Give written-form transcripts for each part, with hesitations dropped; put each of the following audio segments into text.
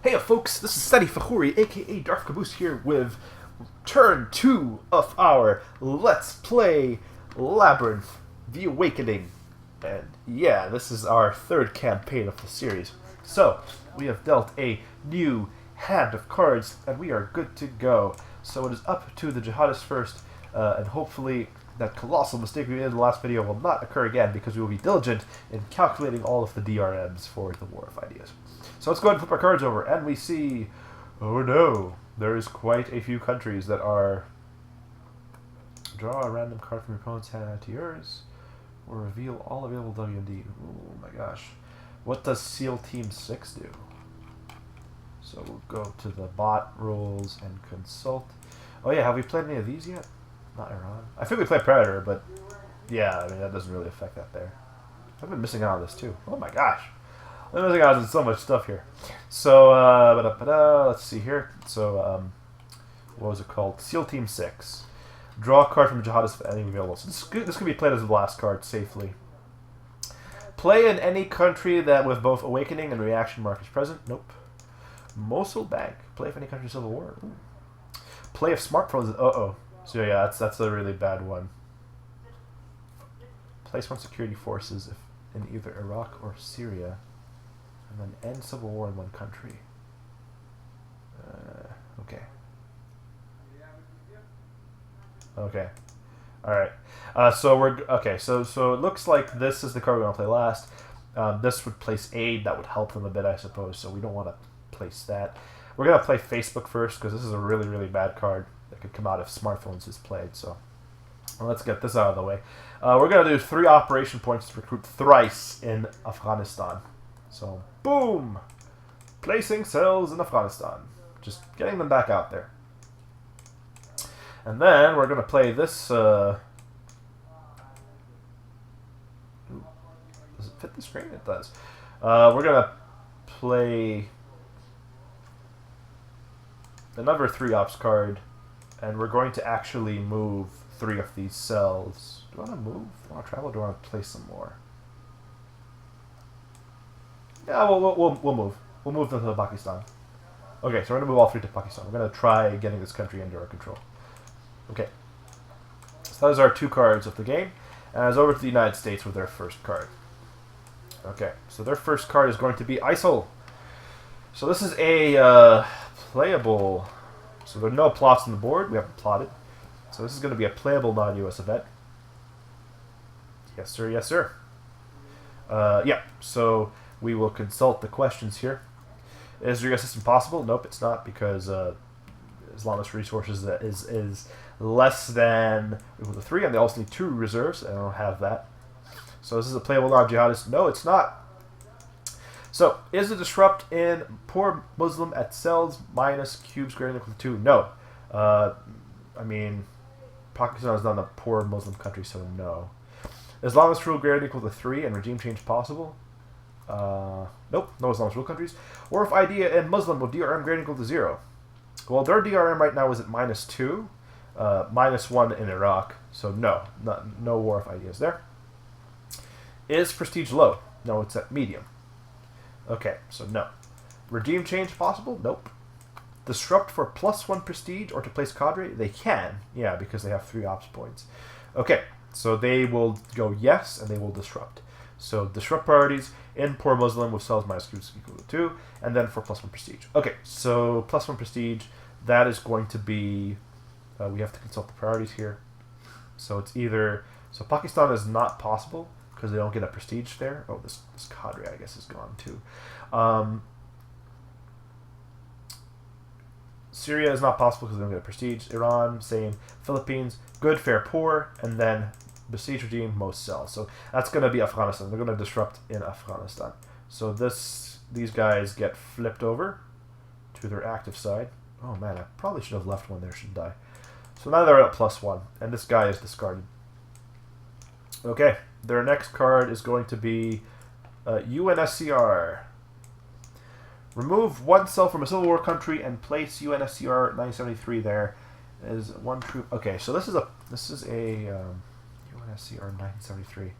Hey folks, this is Sadi Fakhuri, aka Darth Caboose here with turn 2 of our Let's Play Labyrinth, The Awakening. And yeah, this is our third campaign of the series. So, we have dealt a new hand of cards, and we are good to go. So it is up to the jihadists first, and hopefully that colossal mistake we made in the last video will not occur again, because we will be diligent in calculating all of the DRMs for the War of Ideas. So let's go ahead and flip our cards over, and we see, oh no, there is quite a few countries that are... Draw a random card from your opponent's hand add to yours, or reveal all available W&D. Oh my gosh. What does SEAL Team 6 do? So we'll go to the bot rules and consult. Oh yeah, have we played any of these yet? Not Iran. I think we played Predator, but yeah, I mean, that doesn't really affect that there. I've been missing out on this too. Oh my gosh. I'm missing out on so much stuff here. So, let's see here. So, what was it called? SEAL Team 6. Draw a card from jihadist if any available. So this can be played as the last card safely. Play in any country that with both Awakening and Reaction mark is present. Nope. Mosul Bank. Play if any country civil war. Ooh. Play if smartphones. Uh-oh. So yeah, that's a really bad one. Place one security forces if in either Iraq or Syria. And then end civil war in one country. Okay. Okay. Alright. So we're... Okay, so it looks like this is the card we're going to play last. This would place aid. That would help them a bit, I suppose. So we don't want to place that. We're going to play Facebook first, because this is a really, really bad card that could come out if smartphones is played. So let's get this out of the way. We're going to do 3 operation points to recruit thrice in Afghanistan. So, boom! Placing cells in Afghanistan. Just getting them back out there. And then we're going to play this... Does it fit the screen? It does. We're going to play another 3 ops card. And we're going to actually move 3 of these cells. Do I want to move? Do I want to travel? Or do I want to place some more? Yeah, we'll move. We'll move them to Pakistan. Okay, so we're going to move all 3 to Pakistan. We're going to try getting this country under our control. Okay. So those are 2 cards of the game. And it's over to the United States with their first card. Okay, so their first card is going to be ISIL. So this is a playable... So there are no plots on the board. We haven't plotted. So this is going to be a playable non-US event. Yes, sir. Yes, sir. Yeah, so... We will consult the questions here. Is your system possible? Nope, it's not, because Islamist resources is less than equal to 3, and they also need 2 reserves, and I don't have that. So this is a playable non-jihadist. No, it's not. So, is it disrupt in poor Muslim at cells minus cubes greater than equal to 2? No. I mean, Pakistan is not a poor Muslim country, so no. Islamist rule greater than equal to 3 and regime change possible? Nope, no Islamist rule countries. Or if idea and Muslim with DRM greater than equal to 0. Well, their DRM right now is at -2, -1 in Iraq, so no war of ideas there. Is prestige low? No, it's at medium. Okay, so no. Regime change possible? Nope. Disrupt for +1 prestige or to place cadre? They can, yeah, because they have 3 ops points. Okay, so they will go yes, and they will disrupt. So disrupt priorities in poor Muslim with cells minus cubes equal to 2, and then for +1 prestige. Okay, so +1 prestige, that is going to be, we have to consult the priorities here. So it's either, so Pakistan is not possible because they don't get a prestige there. Oh, this cadre I guess is gone too. Syria is not possible because they don't get a prestige. Iran, same. Philippines, good, fair, poor, and then besiege regime, most cells. So that's going to be Afghanistan. They're going to disrupt in Afghanistan. So these guys get flipped over to their active side. Oh man, I probably should have left one there, shouldn't I? So now they're at +1, and this guy is discarded. Okay, their next card is going to be UNSCR. Remove 1 cell from a civil war country and place UNSCR 973 there. Is 1 troop. Okay, so this is a UNSCR 973.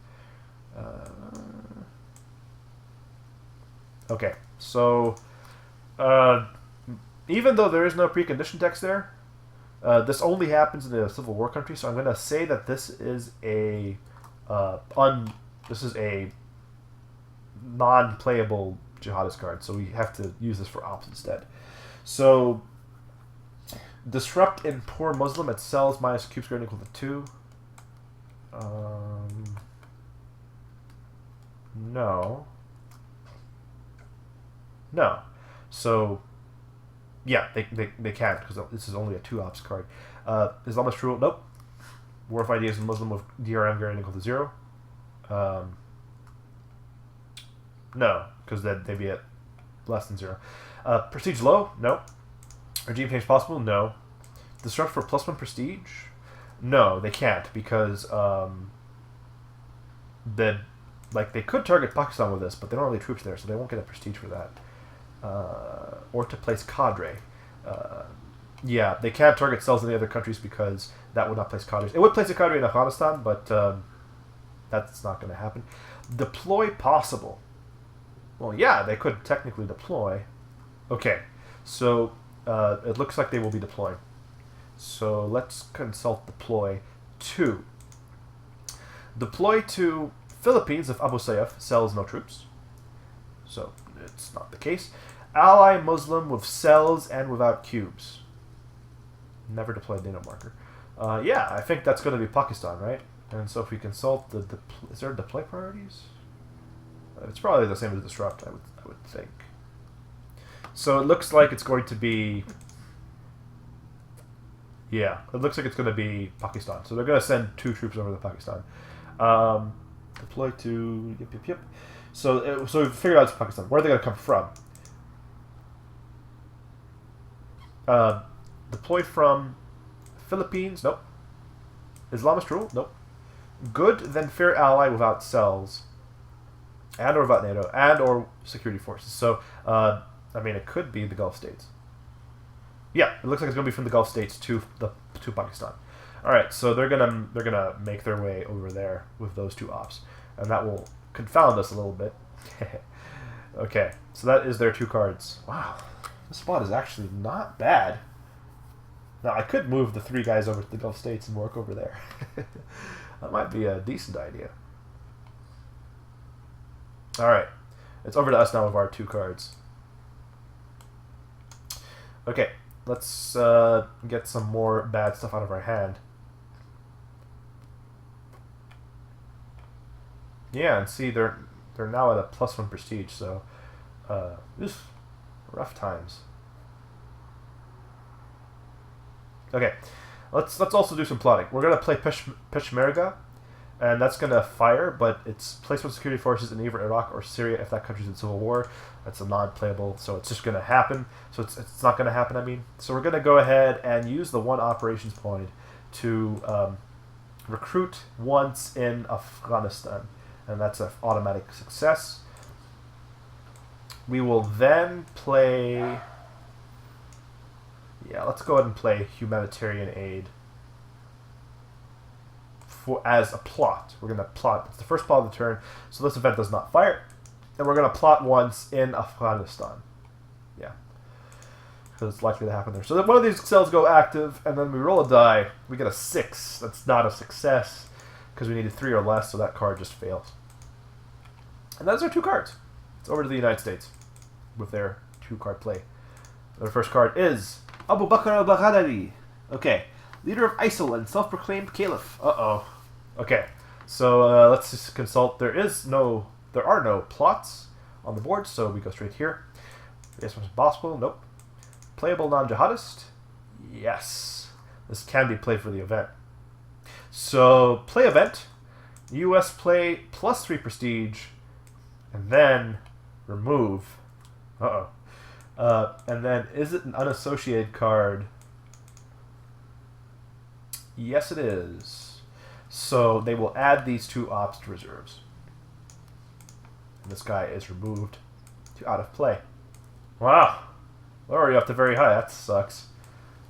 Okay, so Uh, even though there is no precondition text there, this only happens in a Civil War country, so I'm going to say that this is a non-playable jihadist card, so we have to use this for ops instead. So, disrupt in poor Muslim at cells minus cube squared equal to 2. No. No. So, yeah, they can't, because this is only a 2 ops card. Islamist rule, nope. War of Ideas in Muslim with DRM greater equal to 0. No, because then they'd be at less than 0. Prestige low? No. Regime change possible? No. Disrupt for +1 prestige? No, they can't, because they could target Pakistan with this, but they don't have any troops there, so they won't get a prestige for that. Or to place cadre. Yeah, they can't target cells in the other countries because that would not place cadres. It would place a cadre in Afghanistan, but that's not going to happen. Deploy possible. Well, yeah, they could technically deploy. Okay, so it looks like they will be deploying. So let's consult deploy to. Deploy to Philippines if Abu Sayyaf sells no troops. So it's not the case. Ally Muslim with cells and without cubes. Never deployed NATO marker. Yeah, I think that's going to be Pakistan, right? And so if we consult the is there deploy priorities? It's probably the same as disrupt, I would think. So it looks like it's going to be. Yeah, it looks like it's going to be Pakistan. So they're going to send 2 troops over to Pakistan. Deploy to yep. So we've figured out it's Pakistan. Where are they going to come from? Deploy from Philippines. Nope. Islamist rule. Nope. Good, then fair ally without cells, and or without NATO, and or security forces. So I mean, it could be the Gulf states. Yeah, it looks like it's going to be from the Gulf states to Pakistan. All right, so they're gonna make their way over there with those 2 ops, and that will confound us a little bit. Okay, so that is their 2 cards. Wow, this spot is actually not bad. Now I could move the 3 guys over to the Gulf states and work over there. That might be a decent idea. All right, it's over to us now with our 2 cards. Okay, let's get some more bad stuff out of our hand. Yeah, and see, they're now at a +1 prestige, so rough times. Okay, let's also do some plotting. We're gonna play Peshmerga, and that's gonna fire, but it's placement security forces in either Iraq or Syria if that country's in civil war. That's a non-playable, so it's just gonna happen. So it's not gonna happen. I mean, so we're gonna go ahead and use the 1 operations point to recruit once in Afghanistan, and that's an automatic success. We will then play. Yeah, let's go ahead and play humanitarian aid as a plot. We're going to plot. It's the first plot of the turn, so this event does not fire. And we're going to plot once in Afghanistan. Yeah. Because it's likely to happen there. So then one of these cells go active, and then we roll a die. We get a 6. That's not a success, because we needed 3 or less, so that card just fails. And those are 2 cards. It's over to the United States with their 2-card play. Their first card is Abu Bakr al-Baghdadi. Okay. Leader of ISIL and self-proclaimed caliph. Uh-oh. Okay. So let's just consult. There are no plots on the board, so we go straight here. Yes, was possible. Nope. Playable non-jihadist. Yes. This can be played for the event. So play event. US play +3 prestige, and then remove. Uh-oh. And then, is it an unassociated card? Yes, it is. So they will add these 2 ops to reserves. And this guy is removed to out of play. Wow. We're already up to very high. That sucks.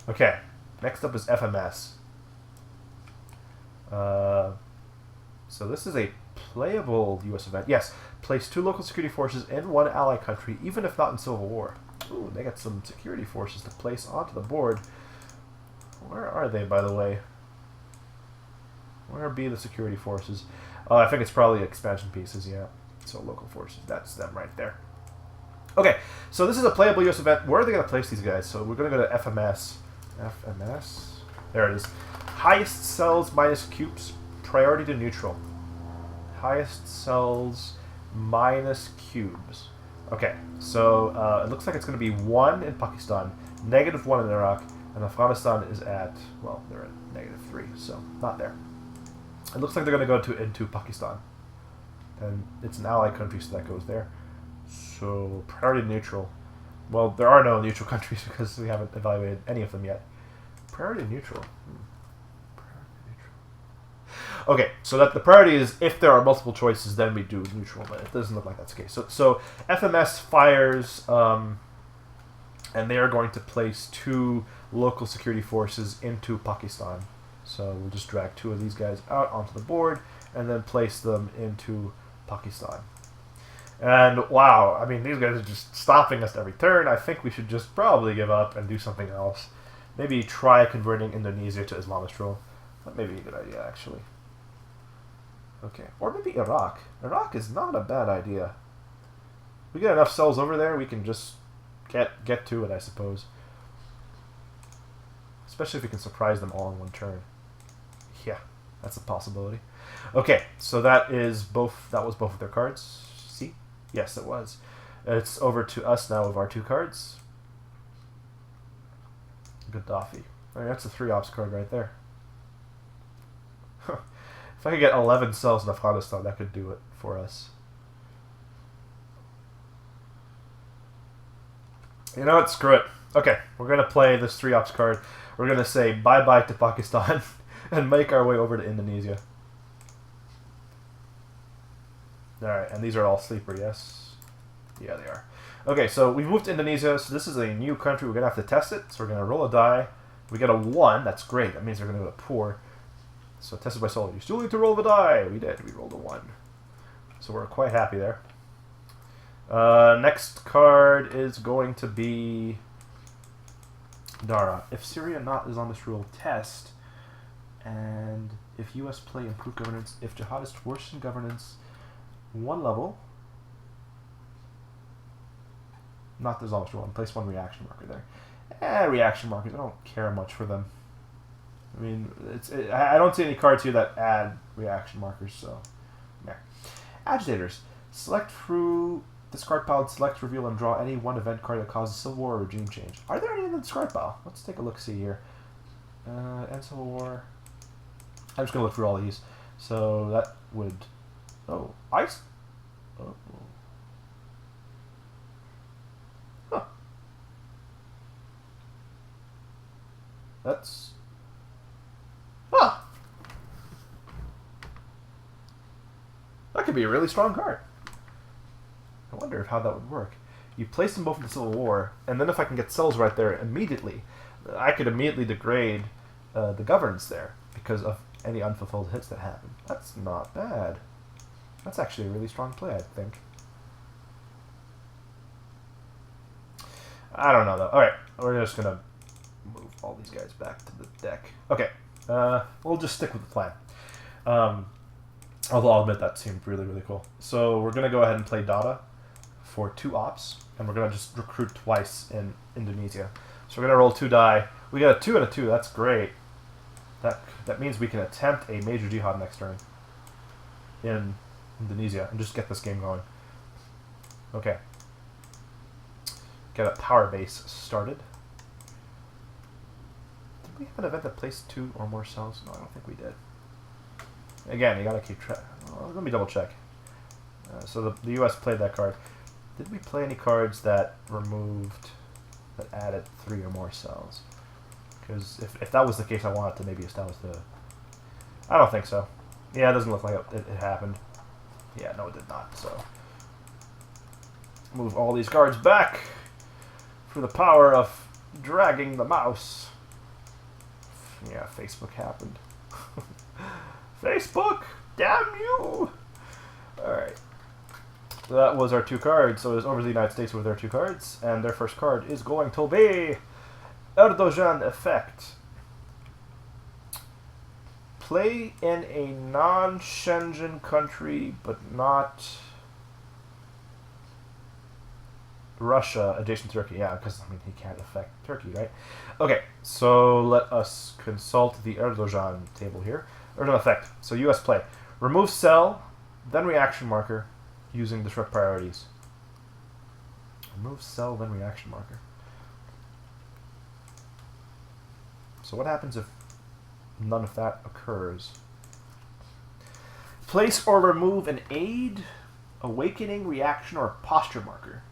Okay. Next up is FMS. So this is a playable U.S. event. Yes. Place 2 local security forces in 1 ally country, even if not in civil war. Ooh, they got some security forces to place onto the board. Where are they, by the way? Where be the security forces? I think it's probably expansion pieces, yeah. So local forces, that's them right there. Okay, so this is a playable US event. Where are they going to place these guys? So we're going to go to FMS. FMS? There it is. Highest cells minus cubes, priority to neutral. Highest cells minus cubes. Okay, so it looks like it's going to be 1 in Pakistan, -1 in Iraq, and Afghanistan is at, well, they're at -3, so not there. It looks like they're going to go into Pakistan. And it's an ally country, so that goes there. So, priority neutral. Well, there are no neutral countries because we haven't evaluated any of them yet. Priority neutral. Priority neutral. Okay, so that the priority is if there are multiple choices, then we do neutral, but it doesn't look like that's the case. So FMS fires, and they are going to place 2 local security forces into Pakistan. So we'll just drag 2 of these guys out onto the board and then place them into Pakistan. And wow, I mean, these guys are just stopping us every turn. I think we should just probably give up and do something else. Maybe try converting Indonesia to Islamist rule. That may be a good idea, actually. Okay, or maybe Iraq. Iraq is not a bad idea. We get enough cells over there, we can just get to it, I suppose. Especially if we can surprise them all in one turn. Yeah, that's a possibility. Okay, so that was both of their cards. See? Yes, it was. It's over to us now with our 2 cards. Gaddafi. I mean, that's a 3 ops card right there. If I could get 11 cells in Afghanistan, that could do it for us. You know what? Screw it. Okay, we're going to play this 3 ops card. We're going to say bye-bye to Pakistan and make our way over to Indonesia. Alright, and these are all sleeper, yes? Yeah, they are. Okay, so we moved to Indonesia, so this is a new country. We're going to have to test it, so we're going to roll a die. We get a 1, that's great. That means we're going to go to poor. So tested by solo. You still need to roll the die. We did. We rolled a 1. So we're quite happy there. Next card is going to be Dara. If Syria not is on this rule, test. And if US play improve governance, if jihadists worsen governance 1 level, not the Islamic rule, and place 1 reaction marker there. Reaction markers, I don't care much for them. I mean, I don't see any cards here that add reaction markers, so yeah. Agitators. Select through discard pile, select, reveal, and draw any 1 event card that causes civil war or regime change. Are there any in the discard pile? Let's take a look-see here. End civil war. I'm just going to look through all these. So that would... Oh, ice? Oh. Huh. That's... Huh. That could be a really strong card. I wonder how that would work. You place them both in the Civil War, and then if I can get cells right there immediately, I could immediately degrade the governance there because of any unfulfilled hits that happen. That's not bad. That's actually a really strong play, I think. I don't know, though. Alright, we're just going to move all these guys back to the deck. Okay, we'll just stick with the plan. Although I'll admit that seemed really, really cool. So we're going to go ahead and play Dada for 2 ops, and we're going to just recruit twice in Indonesia. So we're going to roll 2 die. We got a 2 and a 2. That's great. That means we can attempt a major jihad next turn in Indonesia and just get this game going. Okay. Get a power base started. Did we have an event that placed 2 or more cells? No, I don't think we did. Again, you gotta keep track. Well, let me double check. So the US played that card. Did we play any cards that added 3 or more cells? Because if that was the case, I wanted to maybe establish the... I don't think so. Yeah, it doesn't look like it happened. Yeah, no, it did not. So move all these cards back for the power of dragging the mouse. Yeah, Facebook happened. Facebook! Damn you! Alright. that was our 2 cards. So it was over the United States with their 2 cards, and their first card is going to be Erdogan effect. Play in a non-Schengen country, but not Russia, adjacent to Turkey. Yeah, because I mean he can't affect Turkey, right? Okay, so let us consult the Erdogan table here. Erdogan effect. So U.S. play. Remove cell, then reaction marker, using disrupt priorities. Remove cell, then reaction marker. So what happens if none of that occurs? Place or remove an aid, awakening, reaction, or posture marker.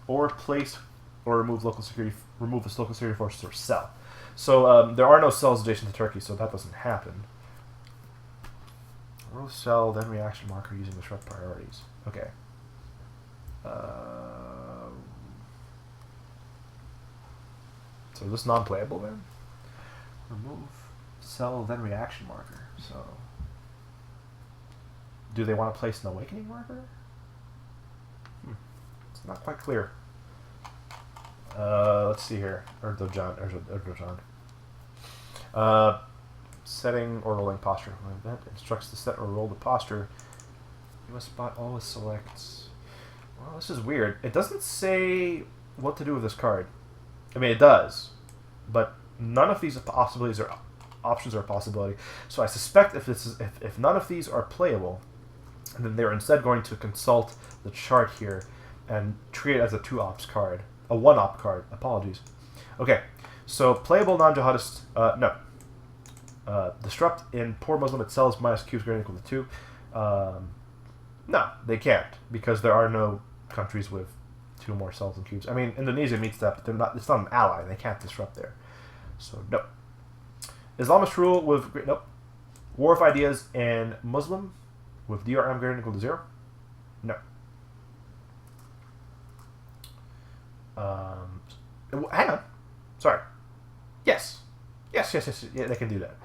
Or place or remove local security, remove this local security force or cell. So there are no cells adjacent to Turkey, so that doesn't happen. Remove cell, then reaction marker using disrupt priorities. Okay. So is this non-playable then? Remove cell, then reaction marker. So do they want to place an awakening marker? It's not quite clear. Let's see here. Erdogan. Setting or rolling posture. When event instructs to set or roll the posture, you must spot always selects. Well, this is weird. It doesn't say what to do with this card. I mean, it does, but none of these possibilities or options are a possibility. So I suspect if none of these are playable, then they're instead going to consult the chart here and treat it as a 2-ops card. A 1-op card. Apologies. Okay, so playable non-jihadist... no. Disrupt in poor Muslim itself minus cubes greater than equal to 2. No, they can't, because there are no countries with 2 more cells and cubes. I mean, Indonesia meets that, but they're not. It's not an ally. They can't disrupt there. So, no. Islamist rule with... Nope. War of ideas in Muslim with DRM greater than equal to 0. No. Hang on. Sorry. Yes. Yes, yeah, they can do that.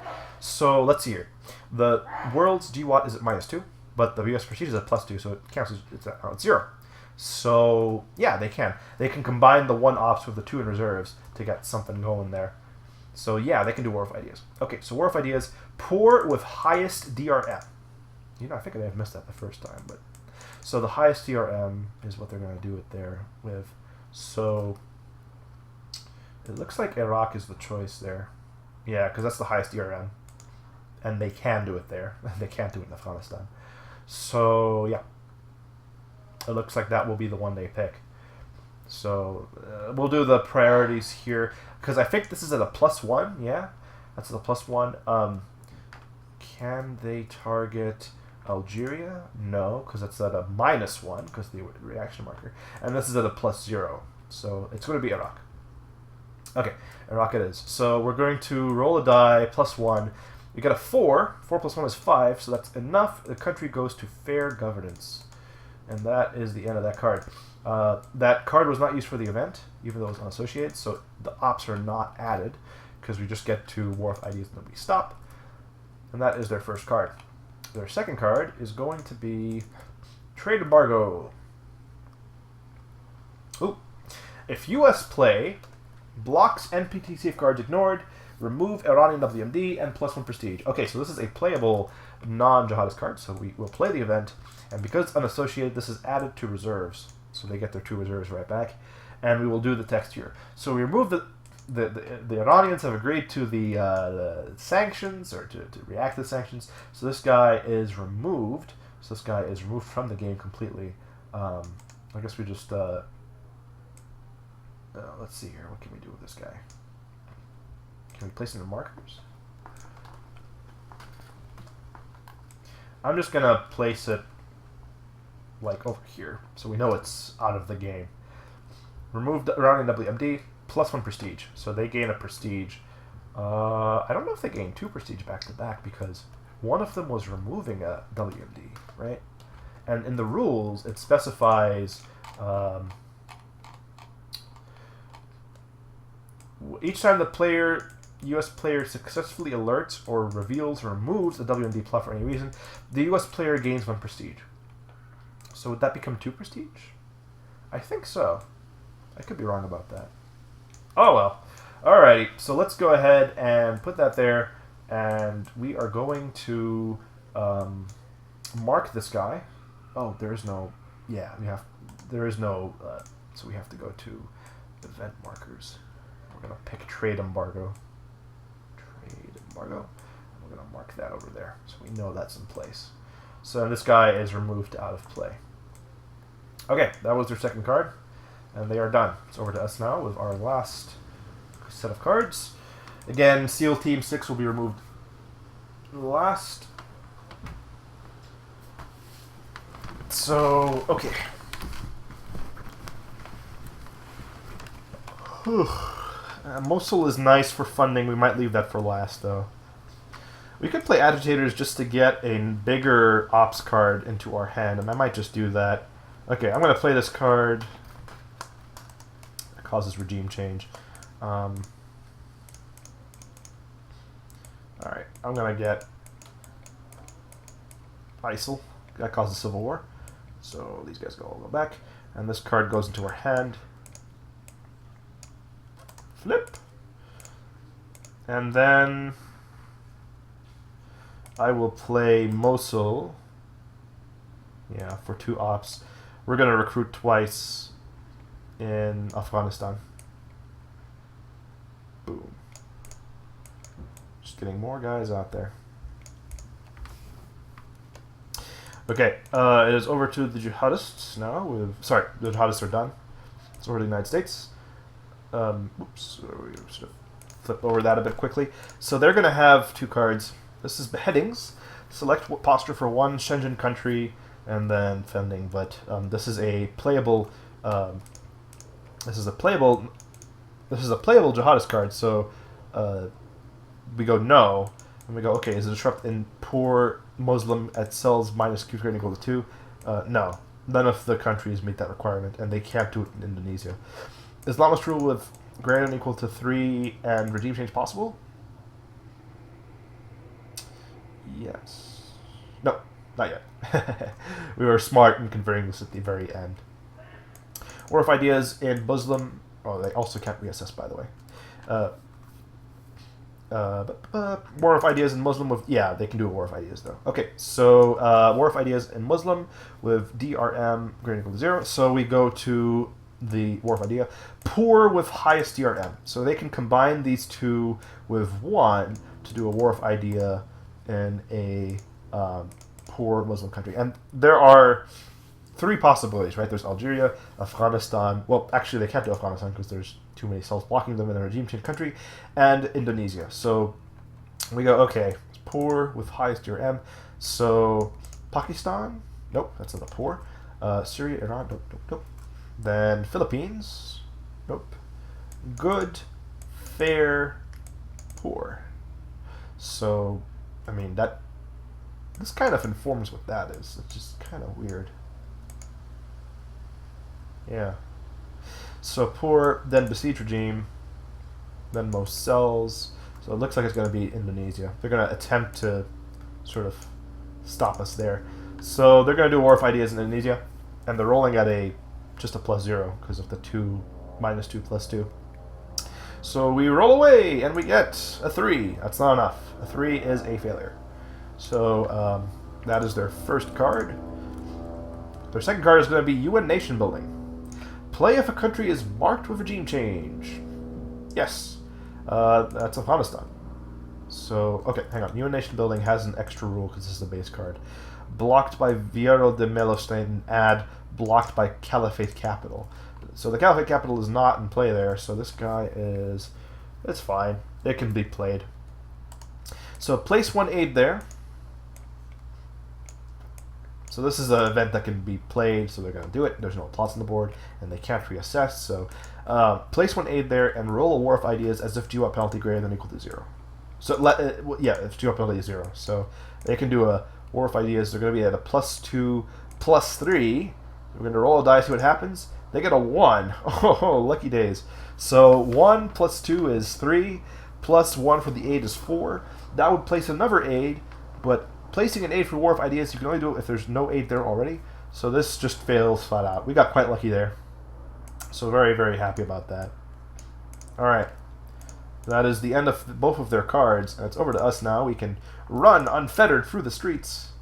So, let's see here. The world's GWAT is at -2, but the US prestige is at +2, so it counts as it's at 0. So, yeah, they can. They can combine the 1 ops with the 2 in reserves to get something going there. So, yeah, they can do War of Ideas. Okay, so War of Ideas, poor with highest DRM. You know, I think I may have missed that the first time, but... So, the highest DRM is what they're going to do it there with. So, it looks like Iraq is the choice there. Yeah, because that's the highest DRM. And they can do it there. They can't do it in Afghanistan. So, yeah. It looks like that will be the one they pick. So, we'll do the priorities here. Because I think this is at a +1, yeah? That's at a +1. Can they target Algeria? No, because that's at a -1, because the reaction marker. And this is at a +0. So, it's going to be Iraq. Okay, Iraq it is. So we're going to roll a die, +1. We got a 4. 4 + 1 is 5, so that's enough. The country goes to fair governance. And that is the end of that card. That card was not used for the event, even though it was unassociated, so the ops are not added, because we just get to War of Ideas and then we stop. And that is their first card. Their second card is going to be Trade Embargo. Ooh. If US play... blocks NPT safeguards ignored, remove Iranian WMD, and +1 prestige. Okay, so this is a playable non-jihadist card, so we will play the event, and because it's unassociated, this is added to reserves, so they get their 2 reserves right back, and we will do the text here. So we remove the Iranians have agreed to the sanctions, or to react to the sanctions, so this guy is removed, from the game completely. I guess we just... let's see here. What can we do with this guy? Can we place him in markers? I'm just going to place it like over here, so we know it's out of the game. Remove the Iranian WMD, +1 prestige. So they gain a prestige. I don't know if they gain 2 prestige back to back, because one of them was removing a WMD, right? And in the rules, it specifies... each time the U.S. player successfully alerts or reveals or removes a WMD plus for any reason, the U.S. player gains 1 prestige. So would that become 2 prestige? I think so. I could be wrong about that. Oh well. Alrighty, so let's go ahead and put that there, and we are going to mark this guy. Oh, there is no... Yeah, there is no... so we have to go to event markers. We're going to pick trade embargo. Trade embargo. And we're going to mark that over there, so we know that's in place. So this guy is removed out of play. Okay, that was their second card, and they are done. It's over to us now with our last set of cards. Again, SEAL Team 6 will be removed last. So, okay. Mosul is nice for funding. We might leave that for last, though. We could play Agitators just to get a bigger Ops card into our hand, and I might just do that. Okay, I'm going to play this card. It causes regime change. Alright, I'm going to get ISIL. That causes civil war. So these guys all go back. And this card goes into our hand. Flip. And then I will play Mosul. Yeah, for 2 ops. We're going to recruit twice in Afghanistan. Boom. Just getting more guys out there. Okay, it is over to the jihadists now. Sorry, the jihadists are done. It's over to the United States. Oops, we should flip over that a bit quickly. So they're going to have 2 cards. This is beheadings. Select posture for 1 Shenzhen country, and then funding. But this is a playable. This is a playable jihadist card. So we go no, and we go okay. Is it disrupt in poor Muslim at cells minus Q squared equal to 2? No, none of the countries meet that requirement, and they can't do it in Indonesia. Islamist rule with greater than equal to 3 and regime change possible? Yes. No, not yet. We were smart in converting this at the very end. War of ideas in Muslim. Oh, they also can't reassess, by the way. War of ideas in Muslim with... Yeah, they can do a war of ideas, though. Okay, so war of ideas in Muslim with DRM greater than equal to 0. So we go to the war of idea. Poor with highest DRM. So they can combine these 2 with 1 to do a war of idea in a poor Muslim country. And there are 3 possibilities, right? There's Algeria, Afghanistan. Well, actually, they can't do Afghanistan because there's too many cells blocking them in a regime change country, and Indonesia. So we go, okay, it's poor with highest DRM. So Pakistan? Nope, that's not a poor. Syria, Iran? Nope, nope, nope. Then Philippines? Nope. Good, fair, poor. So, I mean, this kind of informs what that is. It's just kind of weird. Yeah. So poor, then besieged regime, then most cells. So it looks like it's going to be Indonesia. They're going to attempt to sort of stop us there. So they're going to do war of ideas in Indonesia, and they're rolling at just a +0 because of the -2 +2. So we roll away, and we get a 3. That's not enough. A 3 is a failure. So that is their first card. Their second card is going to be UN nation building. Play if a country is marked with regime change. Yes. That's Afghanistan. So, okay, hang on. UN nation building has an extra rule because this is the base card. Blocked by Vieiro de Melostein, add blocked by Caliphate Capital. So the Caliphate Capital is not in play there, so this guy is... It's fine. It can be played. So place 1 aid there. So this is an event that can be played, so they're going to do it. There's no plots on the board, and they can't reassess. So place 1 aid there and roll a war of ideas as if GWAP penalty greater than or equal to 0. So yeah, if GWAP penalty is 0. So they can do a war of ideas. They're going to be at a +2, +3. We're going to roll a die, see what happens. They get a 1. Oh, lucky days. So 1 + 2 is 3, +1 for the aid is 4. That would place another aid, but placing an aid for war of ideas, you can only do it if there's no aid there already. So this just fails flat out. We got quite lucky there. So very, very happy about that. Alright. That is the end of both of their cards. And it's over to us now. We can run unfettered through the streets.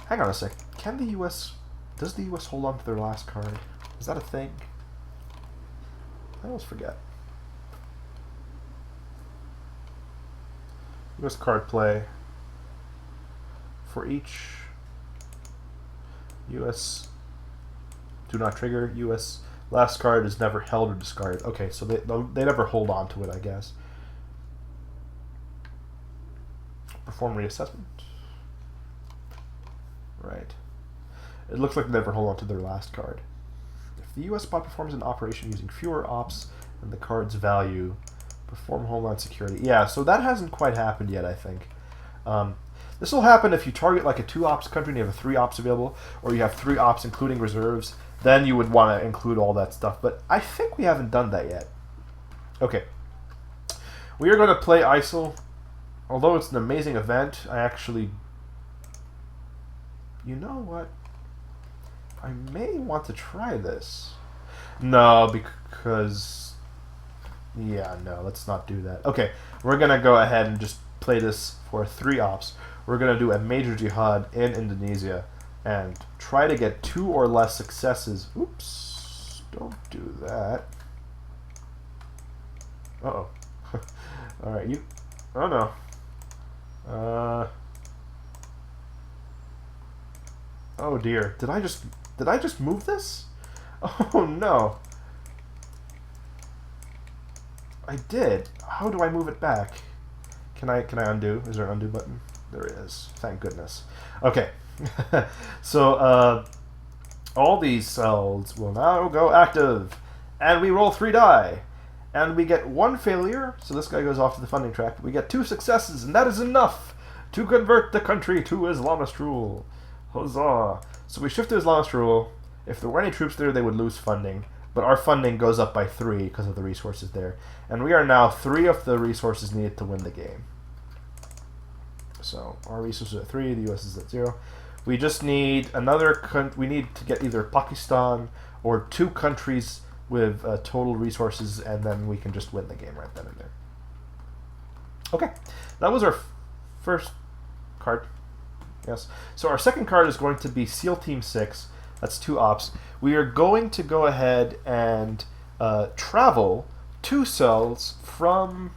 Hang on a sec. Can the U.S. Does the U.S. hold on to their last card? Is that a thing? I always forget. U.S. card play. For each U.S. do not trigger. U.S. last card is never held or discarded. Okay, so they never hold on to it, I guess. Perform reassessment. Right. It looks like they never hold on to their last card. If the U.S. bot performs an operation using fewer ops than the card's value, perform homeland security. Yeah, so that hasn't quite happened yet, I think. This will happen if you target like a 2 ops country and you have a 3 ops available, or you have 3 ops including reserves. Then you would want to include all that stuff. But I think we haven't done that yet. Okay. We are going to play ISIL. Although it's an amazing event, I actually... You know what? I may want to try this. No, because... Yeah, no, let's not do that. Okay, we're going to go ahead and just play this for 3 ops. We're going to do a major jihad in Indonesia and try to get 2 or less successes. Oops, don't do that. Uh-oh. Alright, you... Oh, no. Oh, dear. Did I just move this? Oh, no. I did. How do I move it back? Can I undo? Is there an undo button? There is. Thank goodness. Okay. So, all these cells will now go active. And we roll 3 die. And we get 1 failure, so this guy goes off to the funding track. We get 2 successes, and that is enough to convert the country to Islamist rule. Huzzah. So we shift to Islamist rule. If there were any troops there, they would lose funding. But our funding goes up by 3 because of the resources there. And we are now 3 of the resources needed to win the game. So our resources are at 3, the US is at 0. We just need another we need to get either Pakistan or 2 countries with total resources, and then we can just win the game right then and there. Okay, that was our first card. Yes. So our second card is going to be SEAL Team 6. That's 2 ops. We are going to go ahead and travel 2 cells from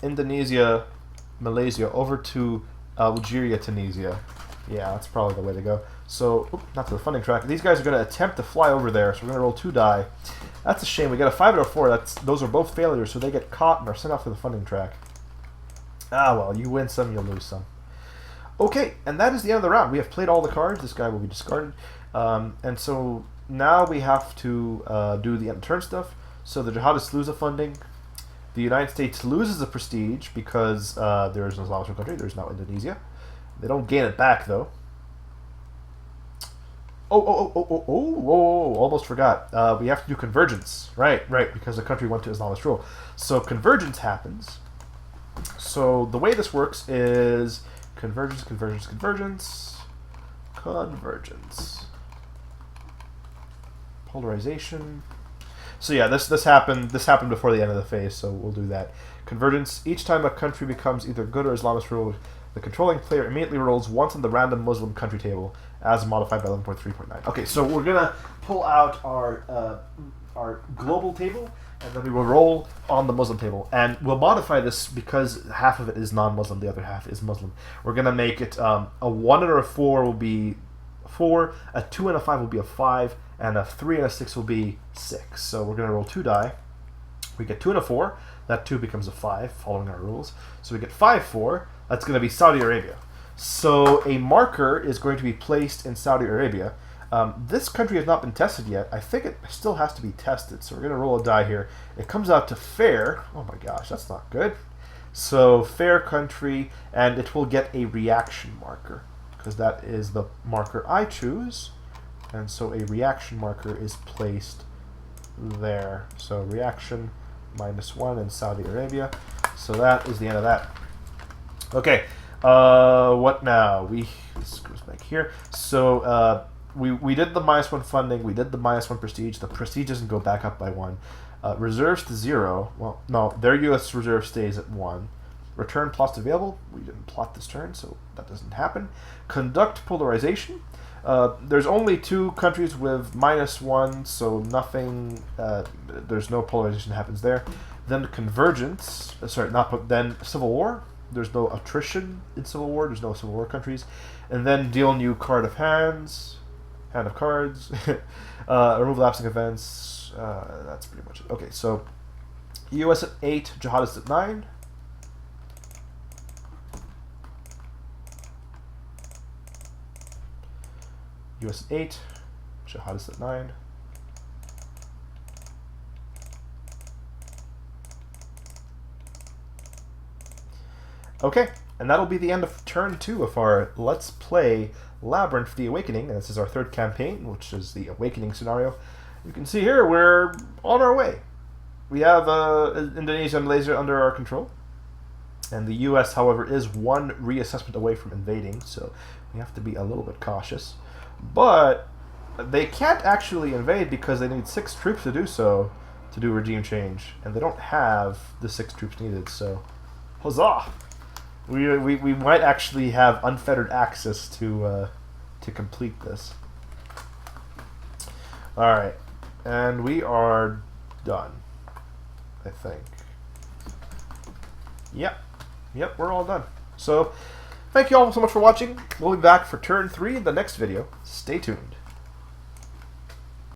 Indonesia, Malaysia, over to Algeria, Tunisia. Yeah, that's probably the way to go. So, not to the funding track. These guys are going to attempt to fly over there, so we're going to roll 2 die. That's a shame. We got a 5 and a 4. Those are both failures, so they get caught and are sent off to the funding track. Ah, well, you win some, you lose some. Okay, and that is the end of the round. We have played all the cards. This guy will be discarded. And so now we have to do the end turn stuff. So the jihadists lose the funding. The United States loses the prestige because there is no Islamic country. There's now Indonesia. They don't gain it back, though. Oh, almost forgot. We have to do convergence. Right, because the country went to Islamist rule. So convergence happens. So the way this works is convergence. Polarization. So yeah, this happened before the end of the phase, so we'll do that. Convergence. Each time a country becomes either good or Islamist rule, the controlling player immediately rolls once on the random Muslim country table, as modified by 11.3.9. Okay, so we're gonna pull out our global table, and then we will roll on the Muslim table, and we'll modify this because half of it is non-Muslim, the other half is Muslim. We're gonna make it a 1 and a 4 will be 4, a 2 and a 5 will be a 5, and a 3 and a 6 will be 6. So we're gonna roll 2 die. We get 2 and a 4. That 2 becomes a 5, following our rules. So we get 5, 4. That's going to be Saudi Arabia. So a marker is going to be placed in Saudi Arabia. This country has not been tested yet. I think it still has to be tested. So we're going to roll a die here. It comes out to fair. Oh my gosh, that's not good. So fair country, and it will get a reaction marker, because that is the marker I choose. And so a reaction marker is placed there. So reaction -1 in Saudi Arabia. So that is the end of that. Okay, what now? This goes back here. So we did the -1 funding. We did the -1 prestige. The prestige doesn't go back up by 1. Reserves to 0. Well, no, their U.S. reserve stays at 1. Return plots available. We didn't plot this turn, so that doesn't happen. Conduct polarization. There's only 2 countries with -1, so nothing. There's no polarization that happens there. Then convergence. Then civil war. There's no attrition in civil war. There's no civil war countries. And then deal new card of hands, hand of cards. Remove lapsing events. That's pretty much it. Okay, so U.S. at 8, jihadists at 9. U.S. at 8, jihadists at 9. Okay, and that'll be the end of turn 2 of our Let's Play Labyrinth the Awakening. And this is our 3rd campaign, which is the Awakening scenario. You can see here we're on our way. We have Indonesia and Malaysia under our control. And the U.S., however, is 1 reassessment away from invading, so we have to be a little bit cautious. But they can't actually invade because they need 6 troops to do so, to do regime change. And they don't have the 6 troops needed, so huzzah! We might actually have unfettered access to complete this. Alright, and we are done, I think. Yep, we're all done. So, thank you all so much for watching. We'll be back for turn 3 in the next video. Stay tuned.